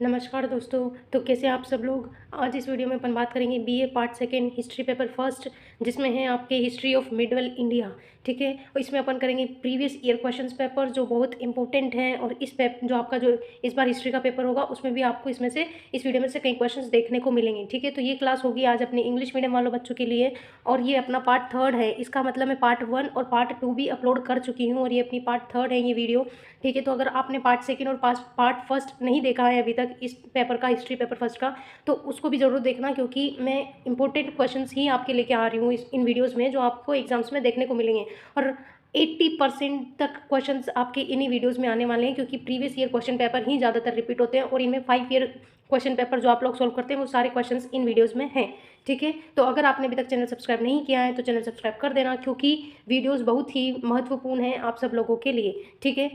नमस्कार दोस्तों। तो कैसे आप सब लोग। आज इस वीडियो में अपन बात करेंगे BA part second history paper first, जिसमें है आपके हिस्ट्री ऑफ मिडल इंडिया। ठीक है, और इसमें अपन करेंगे प्रीवियस ईयर क्वेश्चंस पेपर जो बहुत इंपॉर्टेंट हैं। और इस जो आपका जो इस बार हिस्ट्री का पेपर होगा उसमें भी आपको इसमें से इस वीडियो में से कई क्वेश्चंस देखने को मिलेंगे। ठीक है, तो ये क्लास होगी आज अपने इंग्लिश मीडियम वालों बच्चों के लिए, और ये अपना पार्ट थर्ड है। इसका मतलब मैं पार्ट 1 और पार्ट 2 भी अपलोड कर चुकी हूँ, और ये अपनी पार्ट थर्ड है ये वीडियो। ठीक है, तो अगर आपने पार्ट सेकेंड और पार्ट फर्स्ट नहीं देखा है अभी तक इस पेपर का, हिस्ट्री पेपर फर्स्ट का, तो उसको भी ज़रूर देखना, क्योंकि मैं इंपॉर्टेंट क्वेश्चंस ही आपके लेके आ रही हूँ इन वीडियोज़ में, जो आपको एग्जाम्स में देखने को मिलेंगे। और 80% तक क्वेश्चंस आपके इन्हीं वीडियोज़ में आने वाले हैं, क्योंकि प्रीवियस ईयर क्वेश्चन पेपर ही ज़्यादातर रिपीट होते हैं, और इनमें 5 ईयर क्वेश्चन पेपर जो आप लोग सॉल्व करते हैं वो सारे क्वेश्चंस इन वीडियोज़ में हैं। ठीक है, तो अगर आपने अभी तक चैनल सब्सक्राइब नहीं किया है तो चैनल सब्सक्राइब कर देना, क्योंकि वीडियोज़ बहुत ही महत्वपूर्ण हैं आप सब लोगों के लिए। ठीक है,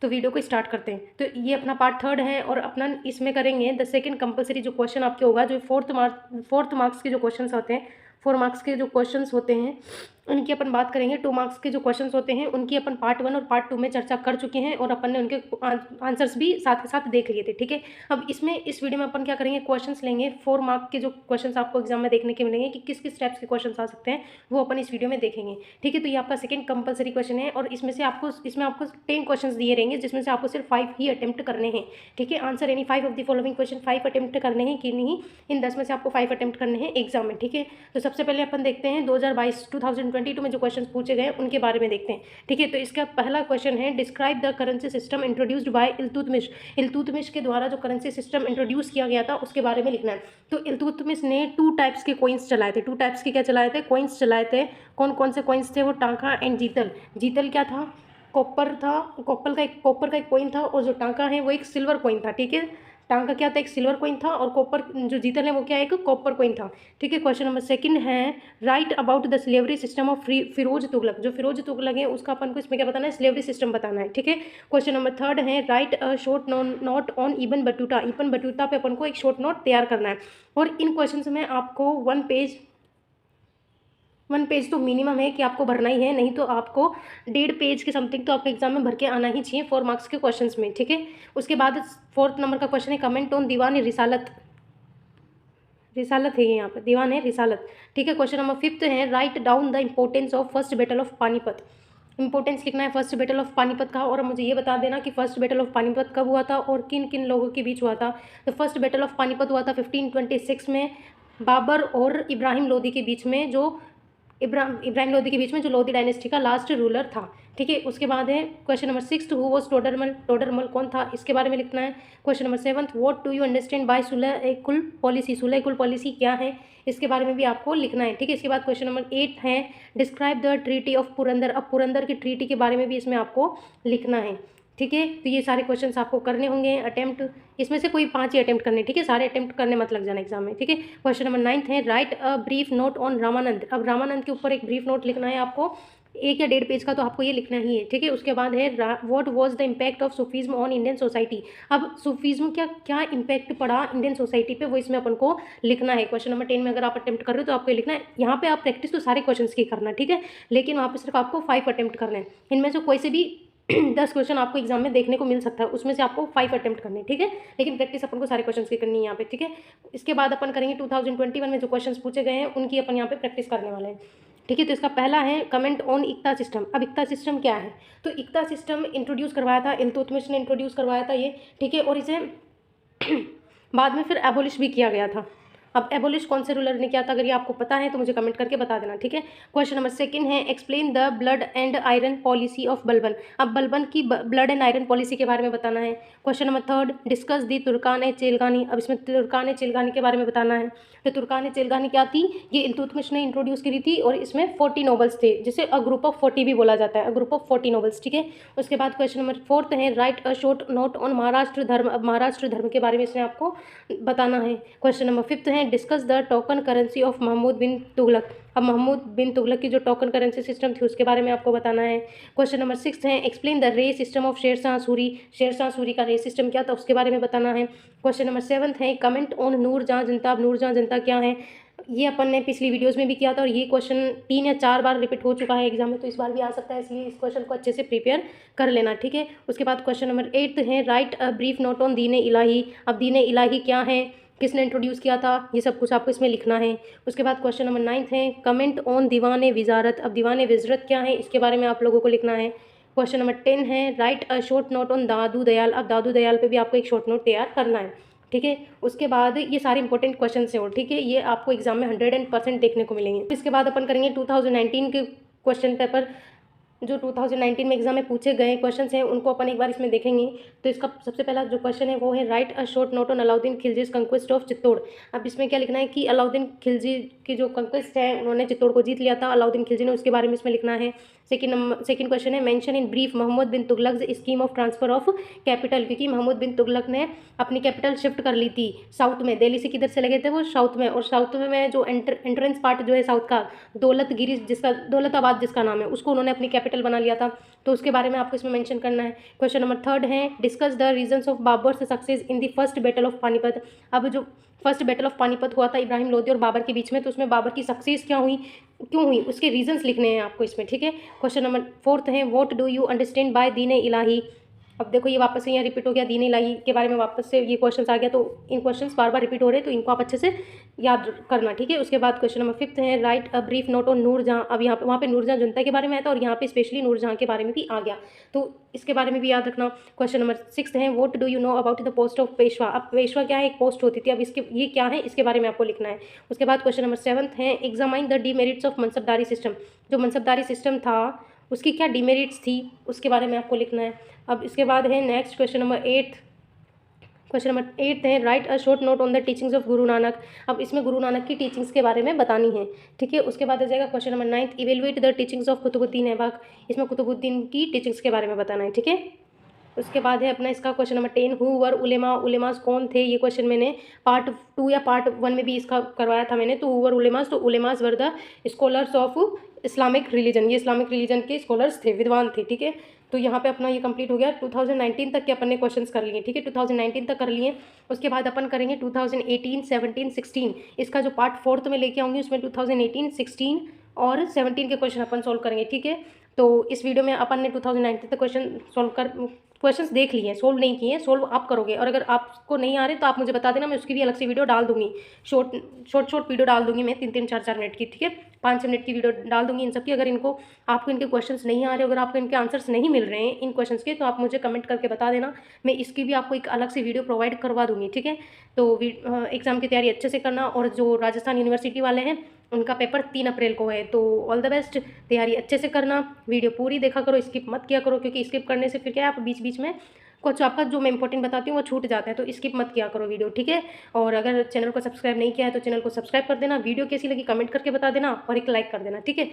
तो वीडियो को स्टार्ट करते हैं। तो ये अपना पार्ट थर्ड है, और अपना इसमें करेंगे द सेकंड कंपलसरी जो क्वेश्चन आपके होगा, जो फोर्थ मार्क्स के जो क्वेश्चन होते हैं, 4 मार्क्स के जो क्वेश्चन होते हैं उनकी अपन बात करेंगे। 2 मार्क्स के जो क्वेश्चन होते हैं उनकी अपन पार्ट 1 और पार्ट 2 में चर्चा कर चुके हैं, और अपन ने उनके आंसर्स भी साथ के साथ देख लिए थे। ठीक है, अब इसमें इस वीडियो में अपन क्या करेंगे, क्वेश्चंस लेंगे। 4 मार्क के जो क्वेश्चंस आपको एग्जाम में देखने के मिलेंगे कि किस किस टाइप्स के क्वेश्चंस आ सकते हैं, वो अपन इस वीडियो में देखेंगे। ठीक है, तो ये आपका सेकंड कंपलसरी क्वेश्चन है, और इसमें आपको 10 क्वेश्चन दिए रहेंगे, जिसमें से आपको सिर्फ 5 ही अटेम्प्ट करने हैं। ठीक है, answer any 5 of the following question, 5 attempt करने हैं कि नहीं, इन 10 में से आपको 5 अटेम्प्ट करने हैं एग्जाम में। ठीक है, तो सबसे पहले अपन देखते हैं 2022 में जो क्वेश्चन पूछे गए उनके बारे में देखते हैं। ठीक है, तो इसका पहला क्वेश्चन है, describe the currency system introduced by Iltutmish. Iltutmish के द्वारा जो करेंसी सिस्टम इंट्रोड्यूस किया गया था उसके बारे में लिखना है। तो इल्तुतमिश ने 2 टाइप्स के कॉइन्स चलाए थे। 2 टाइप्स के क्या चलाए थे, कॉइन्स चलाए थे। कौन कौन से कॉइन्स थे वो, टांका एंड जीतल। जीतल क्या था, कॉपर था। कॉपर का एक कॉइन था, और जो टांका है वो एक सिल्वर कॉइन था। ठीक है, टांका क्या था, एक सिल्वर कॉइन था, और कॉपर जो जीतल है वो क्या है, एक कॉपर कॉइन था। ठीक है, क्वेश्चन नंबर सेकंड है, write about the slavery system of Firoz Tughlaq. जो फिरोज तुगलक है उसका अपन को इसमें क्या बताना है, स्लेवरी सिस्टम बताना है। ठीक है, क्वेश्चन नंबर थर्ड है, write a short note on Ibn Battuta. Ibn Battuta पे अपन को एक शॉर्ट नोट तैयार करना है, और इन क्वेश्चन में आपको 1 पेज तो मिनिमम है कि आपको भरना ही है, नहीं तो आपको 1.5 पेज के समथिंग तो आपके एग्जाम में भर के आना ही चाहिए 4 मार्क्स के क्वेश्चंस में। ठीक है, उसके बाद 4th नंबर का क्वेश्चन है, कमेंट ऑन दीवान रिसालत। रिसालत है ये, यहाँ पर दीवान है रिसालत। ठीक है, क्वेश्चन नंबर 5th है, write down the importance of first battle of Panipat. Importance लिखना है फर्स्ट बैटल ऑफ पानीपत का, और मुझे ये बता देना कि फर्स्ट बैटल ऑफ पानीपत कब हुआ था और किन किन लोगों के बीच हुआ था। तो फर्स्ट बैटल ऑफ पानीपत हुआ था 1526 में, बाबर और इब्राहिम लोदी के बीच में, जो इब्राहिम लोदी के बीच में, जो लोदी डायनेस्टी का लास्ट रूलर था। ठीक है, उसके बाद है question number 6, who was Todarmal. Todarmal कौन था, इसके बारे में लिखना है। Question number 7, what do you understand by sulh-e-kul policy. Sulh-e-kul policy क्या है, इसके बारे में भी आपको लिखना है। ठीक है, इसके बाद क्वेश्चन नंबर 8 है, describe the treaty of Purandar. अब पुरंदर की ट्रीटी के बारे में भी इसमें आपको लिखना है। ठीक है, तो ये सारे क्वेश्चंस आपको करने होंगे अटेम्प्ट, इसमें से कोई 5 ही अटेम्प्ट करने। ठीक है, सारे अटेम्प्ट करने मत लग जाना एग्जाम में। ठीक है, क्वेश्चन नंबर 9 है, write a brief note on Ramanand. अब रामानंद के ऊपर एक ब्रीफ नोट लिखना है आपको, 1 या 1.5 पेज का तो आपको ये लिखना ही है। ठीक है, उसके बाद है, what was the impact of Sufism on Indian society. अब सूफीज्म क्या क्या इम्पैक्ट पड़ा इंडियन सोसाइटी पे, वो इसमें अपन को लिखना है। क्वेश्चन नंबर 10 में अगर आप अटेम्प्ट कर रहे हो तो आपको ये लिखना है। यहाँ पे आप प्रैक्टिस तो सारे क्वेश्चन की करना, ठीक है, लेकिन वहाँ पे सिर्फ आपको 5 अटेम्प्ट करने हैं। इनमें से कोई से भी 10 क्वेश्चन आपको एग्जाम में देखने को मिल सकता है, उसमें से आपको 5 अटेम्प्ट करने हैं। ठीक है, लेकिन प्रैक्टिस अपन को सारे क्वेश्चन की करनी है यहाँ पे। ठीक है, इसके बाद अपन करेंगे 2021 में जो क्वेश्चन पूछे गए हैं उनकी अपन यहाँ पे प्रैक्टिस करने वाले हैं। ठीक है, तो इसका पहला है, कमेंट ऑन इक्ता सिस्टम। अब इक्ता सिस्टम क्या है, तो इक्ता सिस्टम इंट्रोड्यूस करवाया था इल्तुतमिश ने, इंट्रोड्यूस करवाया था ये। ठीक है, और इसे बाद में फिर एबोलिश भी किया गया था। अब एबोलिश कौन से रूलर ने किया था, अगर ये आपको पता है तो मुझे कमेंट करके बता देना। ठीक है, क्वेश्चन नंबर 2 है, explain the blood and iron policy of Balban. अब बलबन की ब्लड एंड आयरन पॉलिसी के बारे में बताना है। Question number 3, discuss the Turkan e Chahalgani. अब इसमें तुर्कान ए चेलगानी के बारे में बताना है। तो तुर्कान ए चेलगानी क्या थी, ये इल्तुतमिश ने इंट्रोड्यूस करी थी, और इसमें 40 नॉवल्स थे, जिसे अ ग्रुप ऑफ 40 भी बोला जाता है, अ ग्रुप ऑफ 40 नॉवल्स। ठीक है, उसके बाद क्वेश्चन नंबर 4 है, write a short note on Maharashtra धर्म। अब महाराष्ट्र धर्म के बारे में इसमें आपको बताना है। क्वेश्चन नंबर 5 है, discuss the token currency of Mahmud bin Tughlaq. अब महमूद बिन तुगलक की जो टोकन करेंसी सिस्टम थी उसके बारे में आपको बताना है। क्वेश्चन नंबर 6 है, explain the ray system of Sher Shah Suri. Sher Shah Suri का रे सिस्टम क्या था उसके बारे में बताना है। क्वेश्चन नंबर 7 है, कमेंट ऑन नूरजहां जनता। अब नूरजहां जनता क्या है, ये अपन ने पिछली वीडियोस में भी किया था और ये क्वेश्चन 3 या 4 बार रिपीट हो चुका है एग्जाम में, तो इस बार भी आ सकता है, इसलिए इस क्वेश्चन को अच्छे से प्रिपेयर कर लेना, ठीक है। उसके बाद क्वेश्चन नंबर 8 है write a brief note on दीन इलाही। अब दीन इलाही क्या है, किसने इंट्रोड्यूस किया था, ये सब कुछ आपको इसमें लिखना है। उसके बाद क्वेश्चन नंबर 9 है कमेंट ऑन दीवान विजारत। अब दीवान विजरत क्या है, इसके बारे में आप लोगों को लिखना है। क्वेश्चन नंबर 10 है write a short note on Dadu Dayal. अब दादू दयाल पे भी आपको एक शॉर्ट नोट तैयार करना है, ठीक है। उसके बाद ये सारे इंपॉर्टेंट क्वेश्चन है और ठीक है, ये आपको एग्जाम में 100% देखने को मिलेंगे। इसके बाद अपन करेंगे 2019 के क्वेश्चन पेपर, जो 2019 में एग्जाम में पूछे गए क्वेश्चन हैं उनको अपन एक बार इसमें देखेंगे। तो इसका सबसे पहला जो क्वेश्चन है वो है write a short note on Alauddin Khilji's conquest of Chittor. अब इसमें क्या लिखना है कि अलाउद्दीन खिलजी की जो कंक्वेस्ट है, उन्होंने चित्तौड़ को जीत लिया था अलाउद्दीन खिलजी ने, उसके बारे में इसमें लिखना है। सेकंड क्वेश्चन है mention in brief Mohammad bin Tughlaq scheme of transfer of capital, क्योंकि मोहम्मद बिन तुगलक ने अपनी कैपिटल शिफ्ट कर ली थी साउथ में, दिल्ली से किधर से लगे थे वो साउथ में, और साउथ में जो एंट्रेंस पार्ट जो है साउथ का, दौलतगिरी जिसका दौलताबाद जिसका नाम है, उसको उन्होंने अपनी कैपिटल बना लिया था, तो उसके बारे में आपको इसमें मेंशन करना है। क्वेश्चन नंबर 3 है discuss the reasons of Babar's success in the first battle of Panipat. अब जो फर्स्ट बैटल ऑफ पानीपत हुआ था इब्राहिम लोधी और बाबर के बीच में, तो उसमें बाबर की सक्सेस क्यों हुई उसके रीजंस लिखने हैं आपको इसमें, ठीक है। क्वेश्चन नंबर 4 है what do you understand bye दीन इलाही। अब देखो ये वापस से यहाँ रिपीट हो गया, दीन इलाही के बारे में वापस से ये क्वेश्चन आ गया, तो इन क्वेश्चन बार बार रिपीट हो रहे हैं, तो इनको आप अच्छे से याद करना, ठीक है। उसके बाद क्वेश्चन नंबर 5 है write a brief note on Nur Jahan. अब यहाँ पे वहाँ पे नूरजहां जनता के बारे में आया था और यहाँ पे स्पेशली नूरजहां के बारे में भी आ गया, तो इसके बारे में भी याद रखना। क्वेश्चन नंबर 6 है what do you know about the post of Peshwa. अब पेशवा क्या है, एक पोस्ट होती थी, अब इसके ये क्या है इसके बारे में आपको लिखना है। उसके बाद क्वेश्चन नंबर 7 है examine the demerits of मनसबदारी system. जो मनसबदारी सिस्टम था उसकी क्या डिमेरिट्स थी उसके बारे में आपको लिखना है। अब इसके बाद है नेक्स्ट क्वेश्चन नंबर 8 है write a short note on the teachings of Guru Nanak. अब इसमें गुरु नानक की टीचिंग्स के बारे में बतानी है, ठीक है। उसके बाद आ जाएगा question number 9 evaluate the teachings of Qutubuddin Aibak. इसमें कुतुबुद्दीन की टीचिंग्स के बारे में बताना है, ठीक है। उसके बाद है अपना इसका question number 10 who were Ulema. Ulemas कौन थे, ये क्वेश्चन मैंने पार्ट 2 या पार्ट 1 में भी इसका करवाया था मैंने। तो हु वर उलेमास, तो ulemas were the scholars of Islamic religion, ये इस्लामिक रिलीजन के स्कॉलर्स थे, विद्वान थे, ठीक है। तो यहाँ पे अपना ये कंप्लीट हो गया। 2019 तक के अपन ने क्वेश्चंस कर लिए, ठीक है, 2019 तक कर लिए। उसके बाद अपन करेंगे 2018, 17, 16, इसका जो पार्ट 4 में लेके आऊँगी उसमें 2018, 16 और 17 के क्वेश्चन अपन सॉल्व करेंगे, ठीक है। तो इस वीडियो में अपन ने 2019 तक क्वेश्चंस देख लिए हैं, सोल्व नहीं किए हैं, सोल्व आप करोगे। और अगर आपको नहीं आ रहे तो आप मुझे बता देना, मैं उसकी भी अलग से वीडियो डाल दूंगी, शॉर्ट वीडियो डाल दूंगी मैं 3-3, 4-4 मिनट की, ठीक है, 5 मिनट की वीडियो डाल दूंगी इन सब की। अगर आपको इनके क्वेश्चंस नहीं आ रहे, अगर आपको इनके आंसर्स नहीं मिल रहे हैं इन क्वेश्चंस के, तो आप मुझे कमेंट करके बता देना, मैं इसकी भी आपको एक अलग से वीडियो प्रोवाइड करवा दूंगी, ठीक है। तो एग्ज़ाम की तैयारी अच्छे से करना, और जो राजस्थान यूनिवर्सिटी वाले हैं उनका पेपर 3 अप्रैल को है, तो ऑल द बेस्ट, तैयारी अच्छे से करना, वीडियो पूरी देखा करो, स्किप मत किया करो, क्योंकि स्किप करने से फिर क्या है आप बीच बीच में कुछ आपका जो मैं इंपॉर्टेंट बताती हूँ वो छूट जाता है, तो स्किप मत किया करो वीडियो, ठीक है। और अगर चैनल को सब्सक्राइब नहीं किया है तो चैनल को सब्सक्राइब कर देना, वीडियो कैसी लगी कमेंट करके बता देना और एक लाइक कर देना, ठीक है।